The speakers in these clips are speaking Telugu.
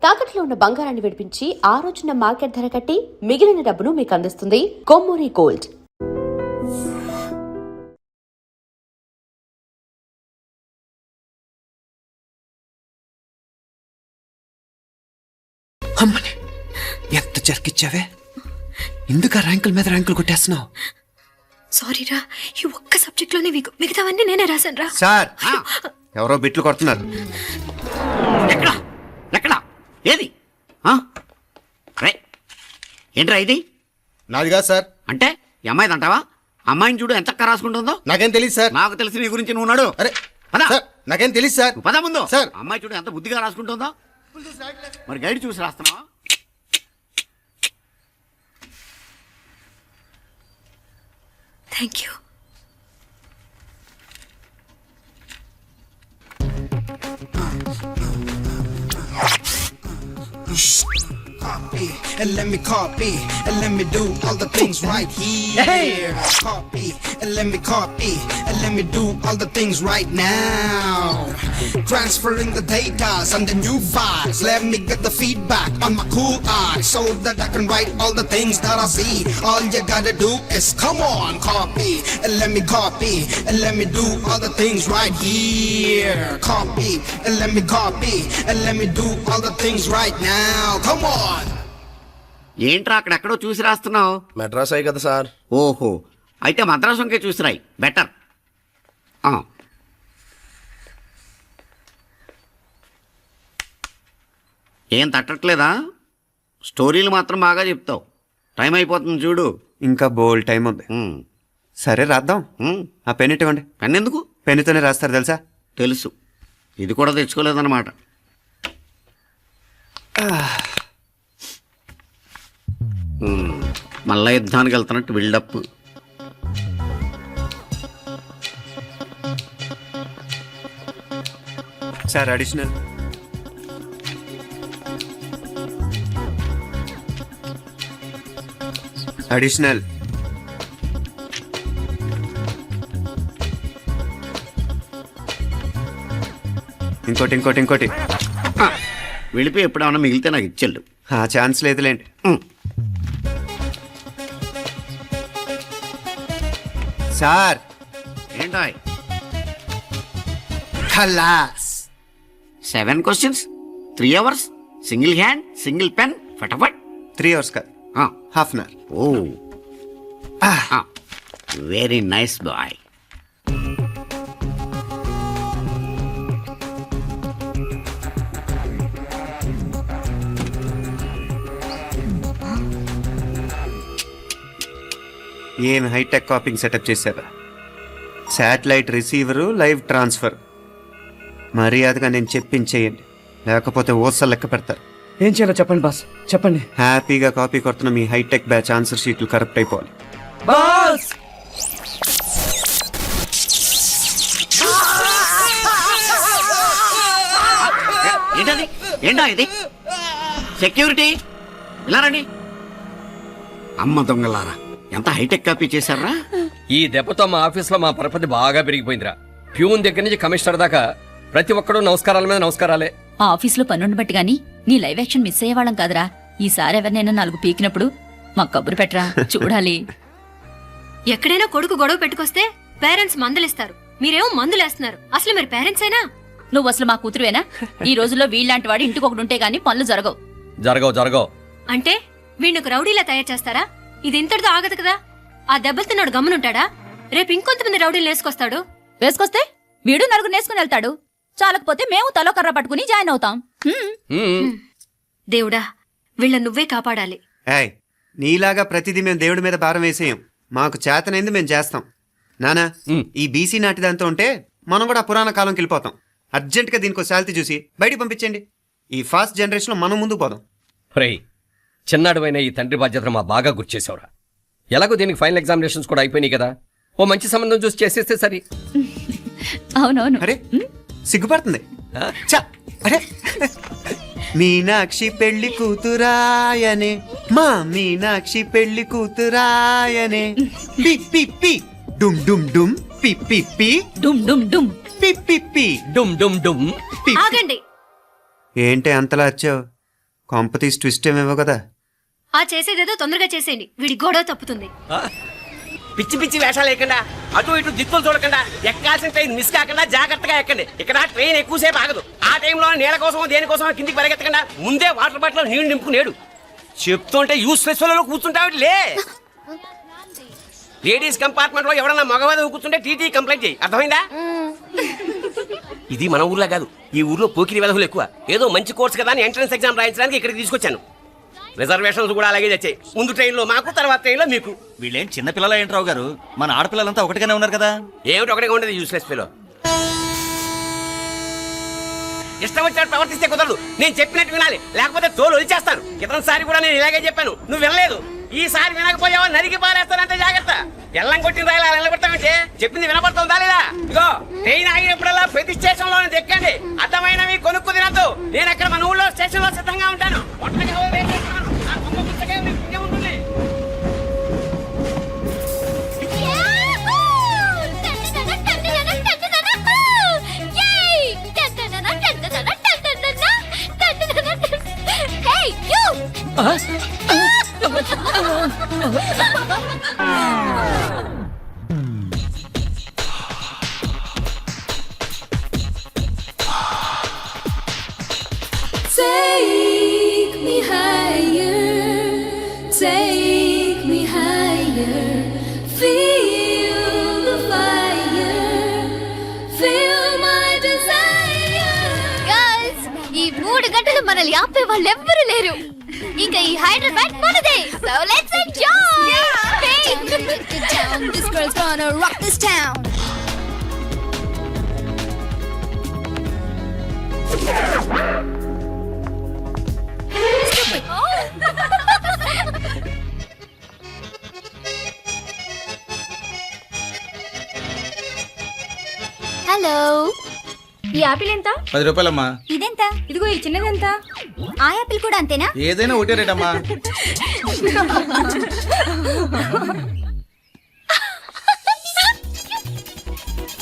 తాకట్లో ఉన్న బంగారాన్ని విడిపించి ఆ రోజున మార్కెట్ ధర కట్టి మిగిలిన డబ్బును మీకు అందిస్తుంది కొమ్మూరి గోల్డ్. అమ్మని ఎంత జరికిచ్చావే, ఎందుకు ర్యాంకుల మీద ర్యాంకులు కొట్టేస్తున్నావు? సారీరా, ఈ ఒక్క సబ్జెక్ట్ లోనే మిగతావన్నీ నేనే రాశాను రా. సార్, ఎవరో బిట్లు కొడుతున్నారు. ఎక్కడా ఎక్కడా ఏది ఏంట్రా ఇది? నాది కాదు సార్. అంటే ఈ అమ్మాయిది అంటావా? అమ్మాయిని చూడు ఎంత చక్కగా రాసుకుంటుందో. నాకేం తెలియదు సార్. నాకు తెలిసి నీ గురించి నువ్వు నాడు. అరే పదా సార్, నాకేం తెలియదు సార్. పదా ముందు సార్. అమ్మాయి చూడు ఎంత బుద్ధిగా రాసుకుంటుందో. మరి గైడ్ చూసి రాస్తున్నావా? Thank you. Copy and let me copy and let me do all the things right here. Copy and let me copy and let me do all the things right now. Transferring the data and the new files. Let me get the feedback on my cool eyes so that I can write all the things that I see. All you gotta do is come on, copy and let me copy and let me do all the things right here. Copy and let me copy and let me do all the things right now. Come on. ఏంట్రా అక్కడెక్కడో చూసి రాస్తున్నావు? మెడ్రాస్ అయ్యి కదా సార్. ఓహో, అయితే మద్రాసుకే చూసి రాయి, బెటర్. ఏం తట్టట్లేదా? స్టోరీలు మాత్రం బాగా చెప్తావు. టైం అయిపోతుంది చూడు. ఇంకా బోల్ టైం ఉంది. సరే రాద్దాం. ఆ పెన్ ఇవ్వండి. పెన్ ఎందుకు? పెన్నుతోనే రాస్తారు తెలుసా? తెలుసు. ఇది కూడా తెచ్చుకోలేదన్నమాట. మళ్ళా యుద్ధానికి వెళ్తున్నట్టు బిల్డప్. Sir additional. అడిషనల్. ఇంకోటి ఇంకోటి ఇంకోటి. వెళ్ళిపోయి ఎప్పుడేమన్నా మిగిలితే నాకు ఇచ్చెళ్ళు. ఆ ఛాన్స్ లేదులేండి. సార్ ఏంటో ఖలాస్. 7 questions 3 hours single hand single pen ఫటాఫట్. 3 hours కాదు, half an hour. Oh very nice boy. ఏం హైటెక్ కాపింగ్ సెటప్ చేశారా? Satellite receiver, live transfer. మర్యాదగా నేను చెప్పించేయండి, లేకపోతే ఓసలు లెక్క పెడతారు. ఏం చేయాలో చెప్పండి బాస్, చెప్పండి. హ్యాపీగా కాపీ కొడుతున్న మీ హైటెక్ బ్యాచ్ ఆన్సర్ షీట్లు కరెక్ట్ అయిపోవాలి. బాస్ ఏంటది? ఏంటా ఇది? సెక్యూరిటీ ఇలా రండి. అమ్మ దొంగలారా, ఎంత హైటెక్ కాపీ చేశారా? ఈ దెబ్బతో మా ఆఫీస్లో మా పరపతి బాగా పెరిగిపోయిందిరా. ప్యూన్ దగ్గర నుంచి కమిషనర్ దాకా ప్రతి ఒక్కడు నమస్కారాల మీద నమస్కారాలే. ఆ ఆఫీస్లో పనుండి బట్టి గాని నీ లైవ్ యాక్షన్ మిస్ అయ్యేవాళ్ళం కాదురా. ఈసారి ఎవరినైనా 4 పీకినప్పుడు మాకు కబురు పెట్టరా, చూడాలి. ఎక్కడైనా కొడుకు గొడవ పెట్టుకొస్తే పేరెంట్స్ మందలిస్తారు, మీరేమో మందులేస్తున్నారు. అసలు మీరు పేరెంట్స్ అయినా? నువ్వు అసలు మా కూతురువేనా? ఈ రోజుల్లో వీళ్ళంటి వాడు ఇంటికి ఒకటి ఉంటే గానీ పనులు జరగవు. జరగవు అంటే వీణ్ణకు రౌడీలా తయారు చేస్తారా? ఇది ఇంతటితో ఆగదు కదా. ఆ దెబ్బలుతున్నాడు గమ్మునుంటాడా? రేపు ఇంకొంతమంది రౌడీలు వేసుకొస్తే వీడు 4 నేసుకుని వెళ్తాడు. చాలకపోతే మేము తలో కర్ర పట్టుకుని జాయిన్ అవుతాం. దేవుడా, వీళ్ళ నువ్వే కాపాడాలి. ఏయ్, నీలాగా ప్రతిదీ మేము దేవుడి మీద భారం వేసేయం. మాకు చేతనైంది మేము చేస్తాం. నానా, ఈ బీసీ నాటి దాంతో ఉంటే మనం కూడా పురాణ కాలంకి వెళ్ళిపోతాం. అర్జెంట్గా దీనికి శాలిటీ చూసి బయటికి పంపించండి. ఈ ఫాస్ట్ జనరేషన్లో మనం ముందుకు పోదాం. చిన్నాడువైన ఈ తండ్రి బాధ్యతను మా బాగా గుర్చేసావురా. ఎలాగో దీనికి ఫైనల్ ఎగ్జామినేషన్స్ కూడా అయిపోయినాయి కదా, ఓ మంచి సంబంధం చూసి చేసేస్తే సరి. అవునవును. అరే సిగ్గుపడుతుంది. అరే మీనాక్షి పెళ్లి కూతురాయనే, మా మీనాక్షి పెళ్లి కూతురాయనే. పి పి పి డుమ్ డుమ్ డుమ్ పి పి పి డుమ్ డుమ్ డుమ్ పి పి పి డుమ్ డుమ్ డుమ్. ఆగండి. ఏంటి అంతలా వచ్చావు? కాంపతీస్ ట్విస్ట్ ఏమేవో కదా. ఆ చేసేదేదో తొందరగా చేసేయండి, వీడి గొడవ తప్పుతుంది. పిచ్చి పిచ్చి వేషాలు లేకుండా అటు ఇటు దిక్కులు చూడకుండా ఎక్కాల్సిన ట్రైన్ మిస్ కాకుండా జాగ్రత్తగా ఎక్కండి. ఇక్కడ ట్రైన్ ఎక్కువసేపు ఆగదు. ఆ టైంలో నీళ్ళ కోసం దేనికోసం కిందికి పరిగెత్తకుండా ముందే వాటర్ బాటిల్ నీళ్లు నింపుకునేడు. చెప్తుంటే యూస్లెస్ లో కూర్చుంటావు లే. లేడీస్ కంపార్ట్మెంట్ లో ఎవడన్నా మగవాది కూర్చుంటే టీటీ కంప్లైంట్ చేయి, అర్థమైందా? ఇది మన ఊర్లో కాదు, ఈ ఊర్లో పోకిరి వెధవులు ఎక్కువ. ఏదో మంచి కోర్స్ కదా అని ఎంట్రన్స్ ఎగ్జామ్ రాయించడానికి ఇక్కడికి తీసుకొచ్చాను. రిజర్వేషన్స్ కూడా అలాగే తెచ్చాయి. ముందు ట్రైన్లో మాకు, తర్వాత ట్రైన్లో మీకు. వీళ్ళేం చిన్న పిల్లలు ఏంటి రావు గారు? మన ఆడపిల్లలంతా ఒకటిగానే ఉన్నారు కదా. ఏమిటి ఒకటిగా ఉండేది యూస్లెస్ ఫెలో. ఇష్టం వచ్చినట్టు ప్రవర్తిస్తే కుదరదు. నేను చెప్పినట్టు వినాలి, లేకపోతే తోలు వచ్చేస్తాను. క్రితంసారి కూడా నేను ఇలాగే చెప్పాను, నువ్వు వినలేదు. ఈసారి వినకపోయావా నరికి పారేస్తానంటే జాగ్రత్త. ఎల్లం కొట్టిన రాయలా నిలబడతామంటే చెప్పింది వినపడుతుందా లేదా? ఇగో ట్రైన్ ఆగినప్పుడల్లా ప్రతి స్టేషన్ లో ఎక్కండి. అర్థమైనవి కొనుక్కు తినద్దు. నేను అక్కడ మన ఊళ్ళో స్టేషన్ లో సిద్ధంగా ఉంటాను. Take me higher, take me higher, feel the fire, feel my desire. Guys, ఈ 3 గంటలు మనల్ని ఆపే వాళ్ళు ఎవ్వరూ లేరు. ఇంకా ఈ హైదరాబాద్ మనదే. So let's enjoy. Hey, this girl's gonna rock this town. Hello, ఈ యాపిల్ ఎంత? 10 రూపాయలమ్మా. ఇదెంత? ఇదిగో ఈ చిన్నది ఎంత? ఆ యాపిల్ కూడా అంతేనా? ఏదైనా ఒకటే రేట్ అమ్మా.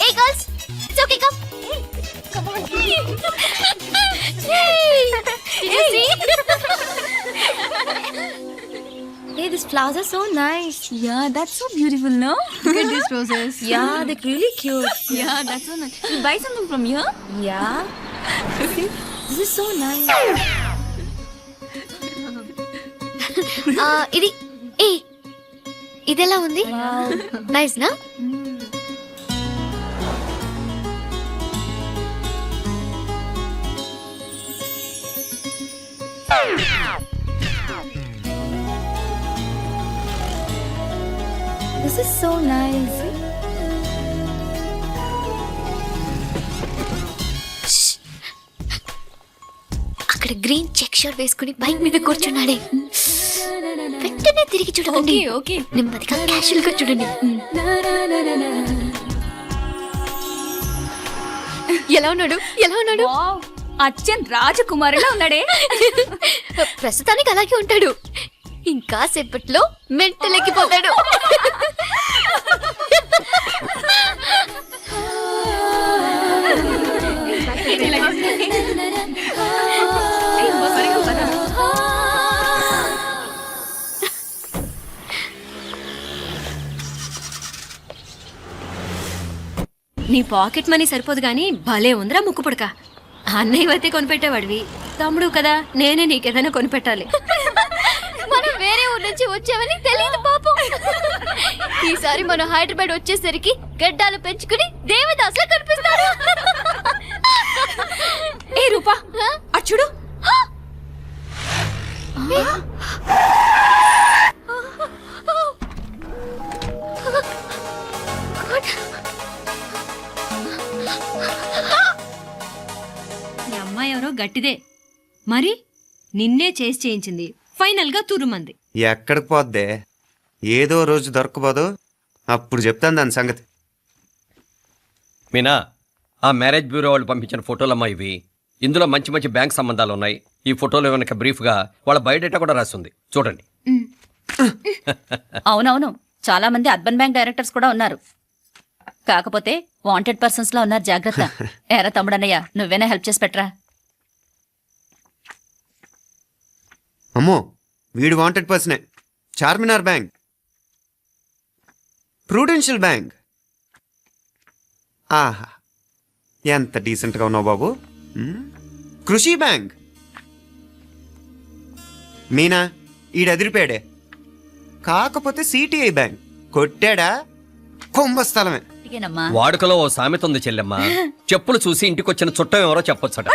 Hey girls, it's okay, come. Come on. Hey, did you see? Hey, these flowers are so nice. Yeah, that's so beautiful, no? Look at these roses. Yeah, they're really cute. Yeah, that's so nice. You buy something from here? Yeah. This is so nice. ఇది ఇదెలా ఉంది? నైస్ నా? This is so nice. అక్కడ గ్రీన్ చెక్ షర్ట్ వేసుకుని బైక్ మీద కూర్చున్నాడే, వెంటనే తిరిగి చూడండి. ఓకే. నెమ్మదిగా క్యాషువల్ గా చూడండి. ఎలా ఉన్నాడు? ఎలా ఉన్నాడు? అచ్చన్ రాజకుమారులా ఉన్నాడే. ప్రస్తుతానికి అలాగే ఉంటాడు. ఇంకా సేపట్లో మెంటలెక్కిపోతాడు. నీ పాకెట్ మనీ సరిపోదు గానీ భలే ఉందిరా ముక్కు పుడక. అన్నయ్య అయితే కొనిపెట్టేవాడివి, తమ్ముడు కదా నేనే నీకేదైనా కొనిపెట్టాలి. మనం వేరే ఊరు నుంచి వచ్చామని తెలియదు పాపం. ఈసారి మనం హైదరాబాద్ వచ్చేసరికి గడ్డాలు పెంచుకుని దేవదాసులా కనిపిస్తాడు. ఏ రూపా, అచ్చుడు. ఈ అమ్మాయి ఎవరో గట్టిదే మరి, నిన్నే చేసి చేయించింది. ఫైనల్ గా తురుమంది. ఎక్కడికి పోద్దే? ఏదో రోజు దొరకపోదు, అప్పుడు చెప్తాను దాని సంగతి. మీనా, ఆ మ్యారేజ్ బ్యూరో వాళ్ళు పంపించిన ఫోటోలమ్మా ఇవి. ఇందులో మంచి మంచి బ్యాంక్ సంబంధాలు ఉన్నాయి. ఈ ఫోటోలో వెనక బ్రీఫ్గా వాళ్ళ బయోడేటా కూడా రాస్తుంది, చూడండి. అవునవును, చాలా మంది అర్బన్ బ్యాంక్ డైరెక్టర్స్ కూడా ఉన్నారు. కాకపోతే వాంటెడ్ పర్సన్స్ లా ఉన్నారు, జాగ్రత్త. ఎరా తమ్ముడన్నయ్య, నువ్వేనా హెల్ప్ చేసి పెట్టరా. అమ్మో వీడు వాంటెడ్ పర్సనే. Charminar bank, prudential bank. ఆహా ఎంత డీసెంట్గా ఉన్నావు బాబు. కృషి బ్యాంక్. మీనా ఈడదిరిపాడే. కాకపోతే సిటిఐ బ్యాంక్ కొట్టాడా కుంభస్థలమే. ఇదేనమ్మా. వాడుకలో ఓ సామెత ఉంది చెల్లెమ్మ. చెప్పులు చూసి ఇంటికొచ్చిన చుట్టం ఎవరో చెప్పొచ్చట.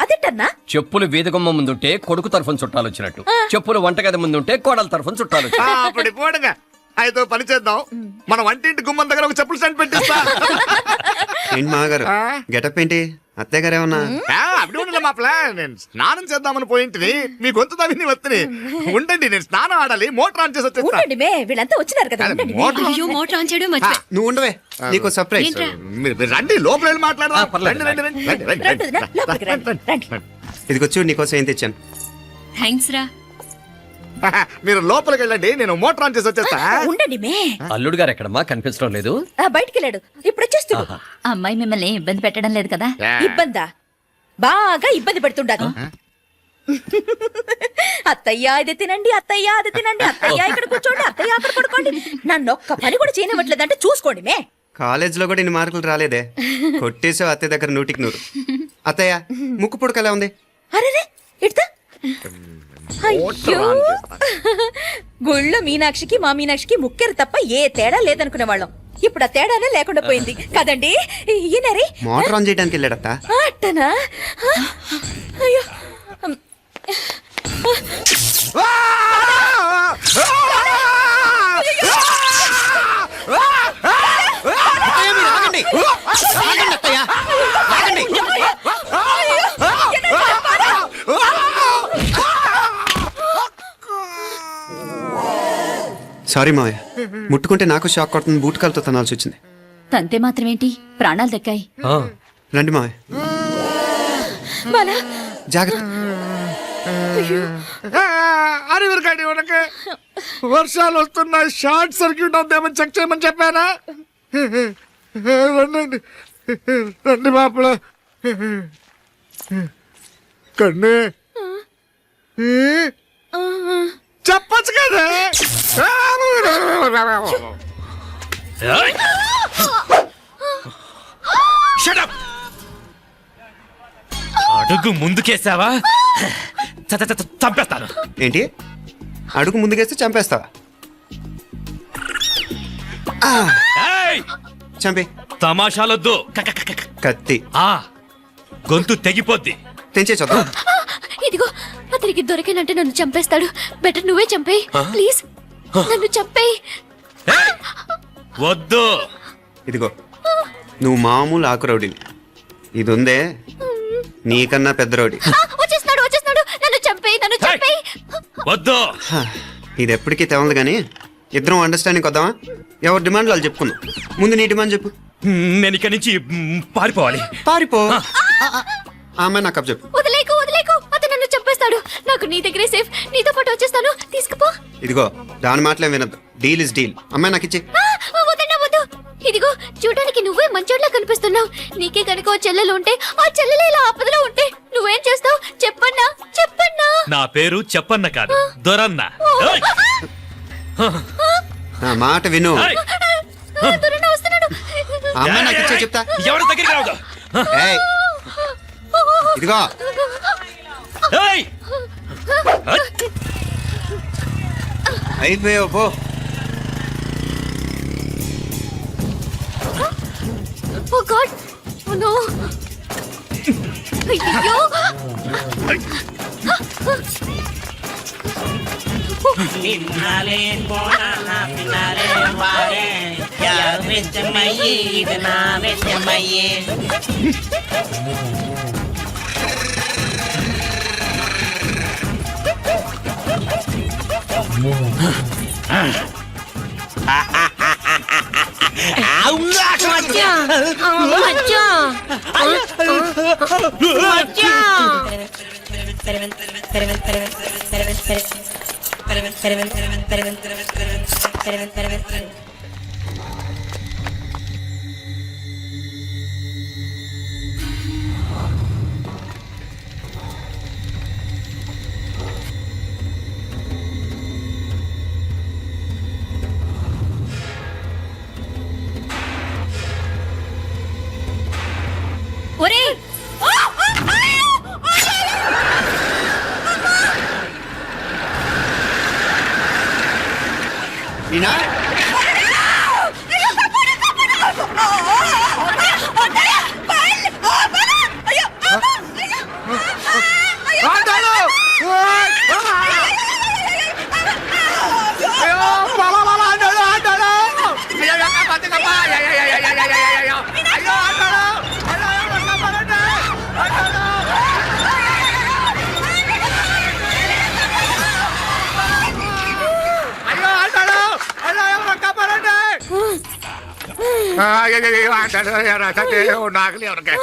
అదేటన్నా చెప్పులు వీధగుమ్మ ముందుంటే కొడుకు తరఫున చుట్టాలు వచ్చినట్టు, చెప్పులు వంటగది ముందుంటే కోడల తరఫున చుట్టాలు వచ్చినట్టు. అప్పుడు పోడుగా అయితే పని చేద్దాం. మన వంటింటి గుమ్మం దగ్గర ఒక చెప్పులు స్టాండ్ పెట్టిస్తా. ఏంటి మాగారు గెటప్ ఏంటి? అత్తయ్య గారు ఏమన్నా? అప్పుడు ఉండలే మా ప్లాన్. నేను స్నానం చేద్దామని పోయింటిని, మీ గొంతు తవ్విని వస్తుంది. ఉండండి, నేను స్నానం ఆడాలి, మోటార్ ఆన్ చేసి వచ్చేస్తా. వీళ్ళంతా వచ్చినారు కదా అయ్యో మోటార్ ఆన్ చేయడం మర్చిపోయా. నువ్వు ఉండవే, నీకు సర్ప్రైజ్. ఏంట్రా? మీరు రండి, లోపల వెళ్ళి మాట్లాడదాం. పర్లేదు. రండి, రండి, రండి, రండి, రండి. ఇదిగొచ్చు నీకోసం ఏం తెచ్చాను. థ్యాంక్స్ రా. మీరు లోపలికి వెళ్ళండి, నేను మోటార్ ఆన్ చేసి వచ్చేస్తా. ఉండండి మే అల్లుడు గారు ఎక్కడమ్మా కనిపించడం లేదు? బయటికి వెళ్ళాడు, ఇప్పుడు వచ్చేస్తాడు. ఆ అమ్మాయి మిమ్మల్ని ఏం ఇబ్బంది పెట్టడం లేదు కదా? ఇబ్బందా? బాగా ఇబ్బంది పెడుతుండదు. అత్తయ్య ఇది తినండి, అత్తయ్య అది తినండి, అత్తయ్య ఇక్కడ కూర్చోండి, అత్తయ్య అక్కడ పడుకోండి. నన్ను ఒక్క పని కూడా చేయనివ్వట్లేదంటే చూసుకోండి మే. కాలేజీలో కూడా ఇన్ని మార్కులు రాలేదే. కొట్టేసావు అత్తయ్య దగ్గర 100కి 100. అత్తయ్య ముక్కు పుడక ఎలా ఉంది? అరే ఇడతా. అయ్యో, గుళ్ళో మీనాక్షికి మా మీనాక్షికి ముక్కెరు తప్ప ఏ తేడా లేదనుకునే వాళ్ళం. ఇప్పుడు ఆ తేడానే లేకుండా పోయింది కదండి. ఈయనరే మోటార్ ఆన్ చేయడానికి వెళ్ళాడత్త. అట్టనా? అయ్యో సారీ మావయ్య, ముట్టుకుంటే నాకు షాక్ కొడుతుంది. బూట్ కాలుతో తనాల్సి వచ్చింది. తంతే మాత్రమేంటి, ప్రాణాలు దక్కాయి. రండి మావయ్య, జాగ్రత్త. అరే వీరకండి, ఉనకే వర్షాలు వస్తున్నాయి, షార్ట్ సర్క్యూట్ అవుతామని చెక్ చేయమని చెప్పానా? రండి రండి మాపల కన్నే చెప్పచ్చు కదా. అడుగు ముందుకేసావా చంపేస్తాను. ఏంటి అడుగు ముందుకేస్తే చంపేస్తావా? చంపే. తమాషాలొద్దు. కత్తి గొంతు తెగిపోద్ది. తెంచే చూద్దాం. ఇదిగో అతనికి దొరికినంటే నన్ను చంపేస్తాడు. బెటర్ నువ్వే చంపేయి ప్లీజ్, నన్ను చంపేయి. వద్దు. ఇదిగో నువ్వు మామూలు ఆకు రౌడీని, ఇది ఉందే నీకన్నా పెద్ద రౌడీ. వచ్చేస్తున్నాడు, నన్ను చంపేయి, నన్ను చంపేయి. వద్దు. ఇది ఎప్పటికీ తెవలదు కానీ ఇద్దరం అండర్స్టాండింగ్ వద్దామా? ఎవరి డిమాండ్ వాళ్ళు చెప్పుకుందాం. ముందు నీ డిమాండ్ చెప్పు. నేను ఇక్కడి నుంచి పారిపోవాలి. పారిపో. ఆ అమ్మాయి నాకు చెప్పు. వదిలేకు, అతను నన్ను చంపేస్తాడు. నాకు నీ దగ్గరే సేఫ్, నీతో పాటు వచ్చేస్తాను, తీసుకుపో. ఇదిగో దాని మాటలే వినద్దు. Deal is deal. అమ్మాయి నాకు ఇచ్చి. వద్దు. ఇదిగో చూడడానికి నువ్వే మంచోట్లా కనిపిస్తున్నావు. నీకే కనుక ఓ చెల్లెలు ఉంటే, ఆ చెల్లెలు ఇలా ఆపదలో ఉంటే నువ్వేం చేస్తావు చెప్పన్నా? నా పేరు చెప్పన్న కాదు, దొరన్న. నా మాట విను. దొరన్న వస్తున్నాడు. అమ్మాయి నాకు ఇచ్చే చెప్తా. ఎవరి దగ్గరికి రావద్దు. ఏయ్, ఇదిగో అయిపోయావు పో. Oh God! Oh no! అయ్యో! పిన్నాలే పోనా పిన్నాలే వారే యా వెచ్చమయ్యే ఇది నా వెచ్చమయ్యే. ఈయన ఆటోలు! అయ్యో, బాబా, బాబా, ఆటోలు, ఆటోలు! అయ్యో, బతుకమ్మ! అయ్యో, ఆటోలు! అయ్యో, కాపాడండి! ఆటోలు! అయ్యో, ఆటోలు! అయ్యో, కాపాడండి! అయ్యో, ఆటోలు, అయ్యో, నాగలి ఎవరికి?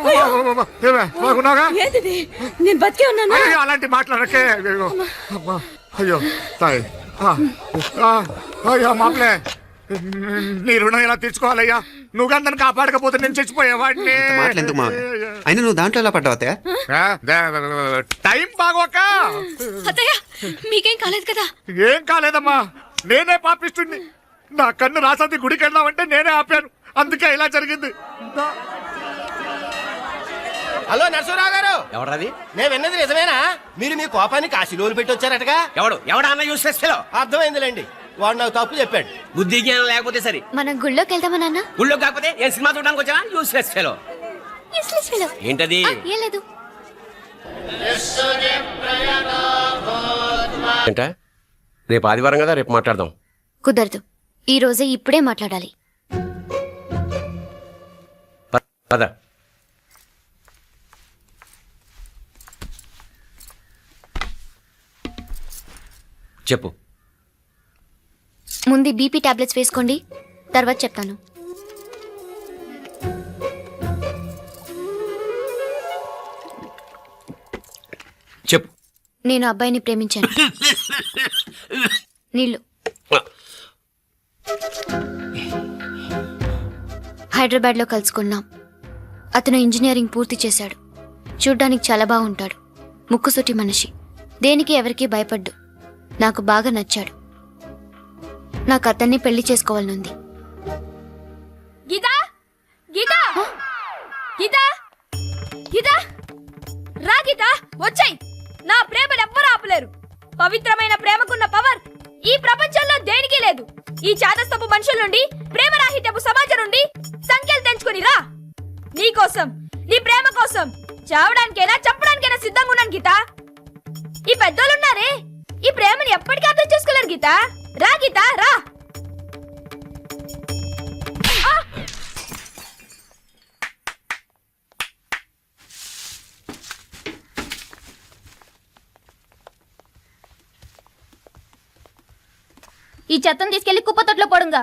అయ్యో, బాగున్నాగా? ఏంటిది నేను బతికే ఉన్నాను. అయ్యో, అలాంటి మాట్లాడకే. అయ్యో, అమ్మా, అయ్యో తాయి, అయ్యో మామలే, నీ రుణం ఎలా తీర్చుకోవాలయ్యా? నువ్వు అందరిని కాపాడకపోతే నేను చచ్చిపోయేవాడిని. మాటలు ఎందుకు మా అయినా నువ్వు దాంట్లో ఎలా పడ్డావు అత్తయ్య? టైం బాగోక. అత్తయ్య మీకేం కాలేదు కదా? ఏం కాలేదమ్మా, నేనే పాపిస్తుంది. నా కన్ను రాసాది గుడికి వెళ్దామంటే నేనే ఆపాను, అందుకే ఇలా జరిగింది. హలో నరసరావు గారు. ఎవరది? నేను విన్నది నిజమేనా? మీరు మీ కోపాన్ని కాశీలోలు పెట్టి వచ్చారటగా? ఎవడా అన్న యూస్లెస్ ఫెలో? అర్థమైందిలేండి, వాడు నాకు తప్పు చెప్పాడు. బుద్ధి జ్ఞానం లేకపోతే సరే. మనం గుళ్ళోకి వెళ్దామా నాన్న? గుళ్ళో కాకపోతే ఏం సినిమా చూడడానికి వచ్చావా? Useless fellow. Useless fellow. ఏంటది? ఏం లేదు. ఏంట? రేపు ఆదివారం కదా, రేపు మాట్లాడదాం. కుదరదు, ఈ రోజే ఇప్పుడే మాట్లాడాలి. పద. చెప్పు. ముందు బీపీ టాబ్లెట్స్ వేసుకోండి, తర్వాత చెప్తాను. చెప్పు. నేను అబ్బాయిని ప్రేమించాను. నీళ్ళు. హైదరాబాద్లో కలుసుకున్నాం. అతను ఇంజనీరింగ్ పూర్తి చేశాడు. చూడ్డానికి చాలా బాగుంటాడు. ముక్కుసూటి మనిషి. దేనికి ఎవరికీ భయపడ్డు. నాకు బాగా నచ్చాడు. నాకు అతన్ని పెళ్లి చేసుకోవాలనుంది. గీతా గీతా గీతా గీతా రా గీతా, వచ్చాయి. నా ప్రేమను ఎవ్వరూ ఆపలేరు. పవిత్రమైన ప్రేమకున్న పవర్ ఈ ప్రపంచంలో దేనికి లేదు. ఈ చాదస్తపు మనుషుల నుండి, ప్రేమరాహిత్యపు సమాజం నుండి సంఖ్యలు తెంచుకుని రా. నీ కోసం, నీ ప్రేమ కోసం చావడానికైనా చంపడానికైనా సిద్ధంగా ఉన్నాను గీతా. ఈ పెద్దోళ్ళున్నారే, ఈ ప్రేమని ఎప్పటికీ అర్థం చేసుకోలేరు గీతా. రా గీతా, రా. ఈ చెత్తను తీసుకెళ్లి కుప్పతొట్లో పోడుగా.